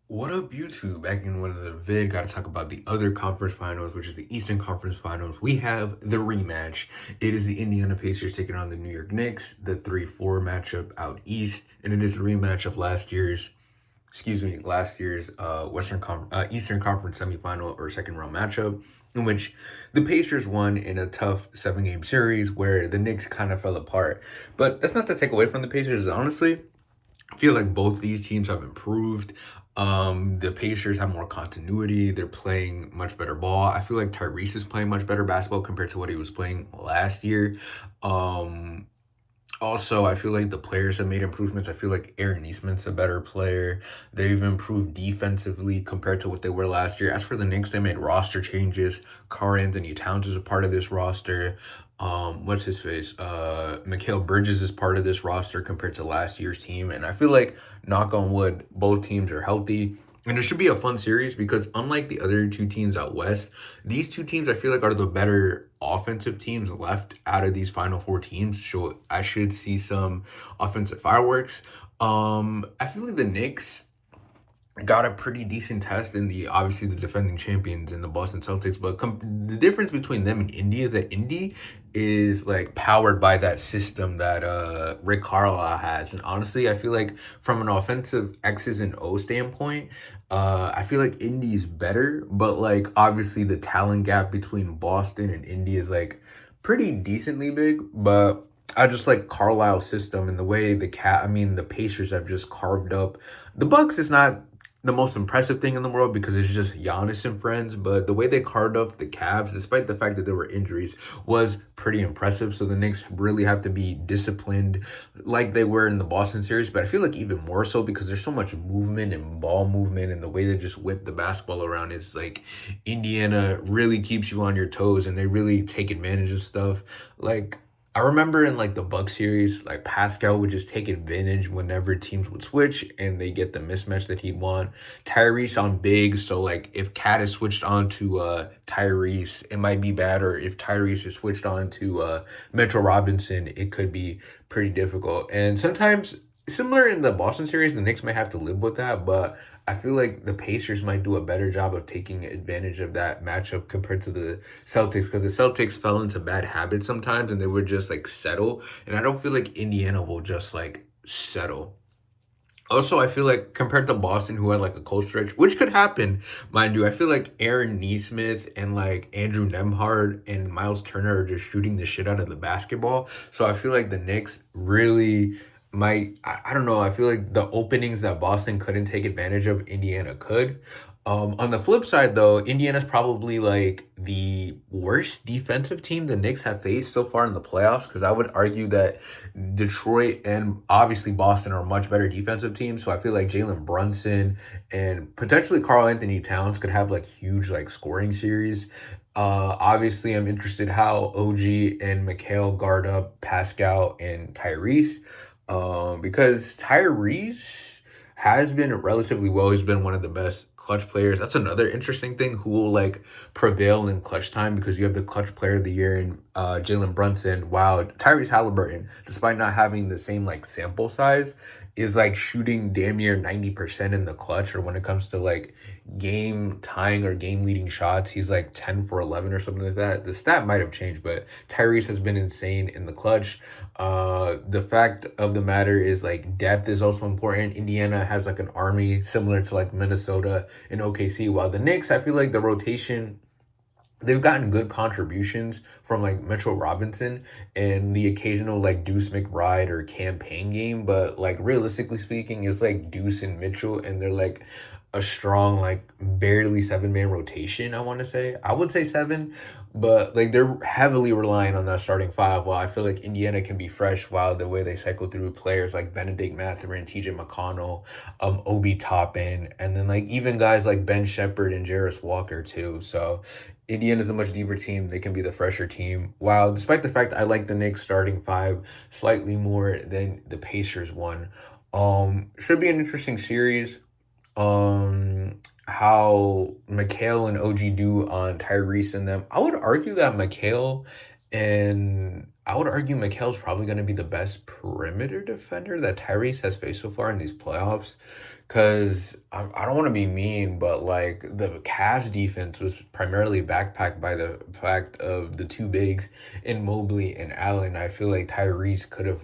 What up, YouTube? Back in one of the vid, got to talk about the other conference finals, which is the Eastern Conference Finals. We have the rematch. It is the Indiana Pacers taking on the New York Knicks, the 3-4 matchup out east, and it is a rematch of last year's Eastern Conference semifinal or second round matchup, in which the Pacers won in a tough 7-game series where the Knicks kind of fell apart. But that's not to take away from the Pacers, honestly. I feel like both these teams have improved. The Pacers have more continuity. They're playing much better ball. I feel like Tyrese is playing much better basketball compared to what he was playing last year. Um, Also, I feel like the players have made improvements. I feel like Aaron Neesmith's a better player. They've improved defensively compared to what they were last year. As for the Knicks, they made roster changes. Karl Anthony Towns is a part of this roster. What's his face? Mikal Bridges is part of this roster compared to last year's team. And I feel like, knock on wood, both teams are healthy. And it should be a fun series because unlike the other two teams out west, these two teams I feel like are the better offensive teams left out of these final four teams. So I should see some offensive fireworks. I feel like the Knicks got a pretty decent test in the obviously the defending champions in the Boston Celtics, but the difference between them and Indy is that Indy is like powered by that system that Rick Carlisle has, and honestly, I feel like from an offensive X's and O standpoint, I feel like Indy's better, but like obviously the talent gap between Boston and Indy is like pretty decently big, but I just like Carlisle's system and the way the Pacers have just carved up. The Bucks is not the most impressive thing in the world because it's just Giannis and friends. But the way they carved up the Cavs, despite the fact that there were injuries, was pretty impressive. So the Knicks really have to be disciplined like they were in the Boston series. But I feel like even more so because there's so much movement and ball movement and the way they just whip the basketball around is like Indiana really keeps you on your toes and they really take advantage of stuff. Like I remember in like the Buck series, like Pascal would just take advantage whenever teams would switch and they get the mismatch that he'd want. Tyrese on big, so like if Cat is switched on to Tyrese, it might be bad, or if Tyrese is switched on to Mitchell Robinson, it could be pretty difficult. And sometimes similar in the Boston series, the Knicks might have to live with that, but I feel like the Pacers might do a better job of taking advantage of that matchup compared to the Celtics because the Celtics fell into bad habits sometimes and they would just like settle. And I don't feel like Indiana will just like settle. Also, I feel like compared to Boston, who had like a cold stretch, which could happen, mind you, I feel like Aaron Neesmith and like Andrew Nemhard and Miles Turner are just shooting the shit out of the basketball. So I feel like the Knicks really might, I don't know, I feel like the openings that Boston couldn't take advantage of, Indiana could. On the flip side, though, Indiana's probably like the worst defensive team the Knicks have faced so far in the playoffs. Because I would argue that Detroit and obviously Boston are much better defensive teams. So I feel like Jalen Brunson and potentially Karl Anthony Towns could have like huge like scoring series. Obviously, I'm interested how OG and Mikhail guard up Pascal and Tyrese. Because Tyrese has been relatively well. He's been one of the best clutch players. That's another interesting thing who will like prevail in clutch time because you have the clutch player of the year in Jalen Brunson. While Tyrese Halliburton, despite not having the same like sample size, is like shooting damn near 90% in the clutch or when it comes to like game tying or game leading shots. He's like 10 for 11 or something like that. The stat might have changed, but Tyrese has been insane in the clutch. The fact of the matter is like depth is also important. Indiana has like an army similar to like Minnesota and OKC, while the Knicks, I feel like the rotation they've gotten good contributions from like Mitchell Robinson and the occasional like Deuce McBride or campaign game, but like realistically speaking, it's like Deuce and Mitchell, and they're like a strong like barely 7-man rotation. I would say seven, but like they're heavily relying on that starting five. While I feel like Indiana can be fresh, while the way they cycle through players like Benedict Mathurin, T.J. McConnell, Obi Toppin, and then like even guys like Ben Shepherd and Jarris Walker too. So Indiana's a much deeper team. They can be the fresher team. While despite the fact I like the Knicks starting five slightly more than the Pacers one. Should be an interesting series. How Mikhail and OG do on Tyrese and them. I would argue that Mikhail and I would argue Mikal's probably going to be the best perimeter defender that Tyrese has faced so far in these playoffs. Because I don't want to be mean, but like the Cavs defense was primarily backpacked by the fact of the two bigs in Mobley and Allen. I feel like Tyrese could have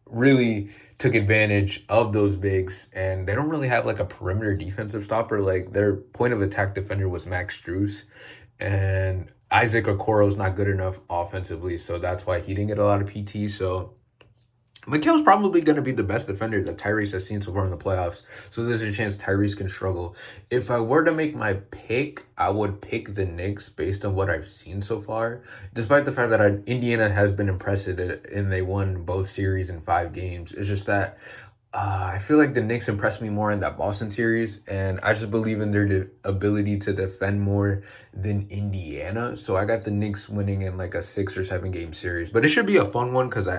really took advantage of those bigs, and they don't really have like a perimeter defensive stopper. Like their point of attack defender was Max Strus, and Isaac Okoro's not good enough offensively, so that's why he didn't get a lot of PT. So Mikal's probably going to be the best defender that Tyrese has seen so far in the playoffs. So there's a chance Tyrese can struggle. If I were to make my pick, I would pick the Knicks based on what I've seen so far. Despite the fact that Indiana has been impressive and they won both series in 5 games. It's just that I feel like the Knicks impressed me more in that Boston series, and I just believe in their ability to defend more than Indiana. So I got the Knicks winning in like a 6 or 7 game series, but it should be a fun one because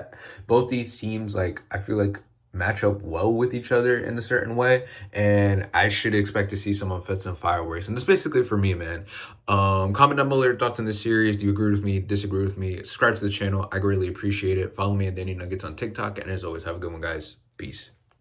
both these teams, like I feel like, match up well with each other in a certain way, and I should expect to see some offensive fireworks. And that's basically it for me, man. Comment down below your thoughts on this series. Do you agree with me? Disagree with me? Subscribe to the channel. I greatly appreciate it. Follow me at Danny Nuggets on TikTok, and as always, have a good one, guys. Peace.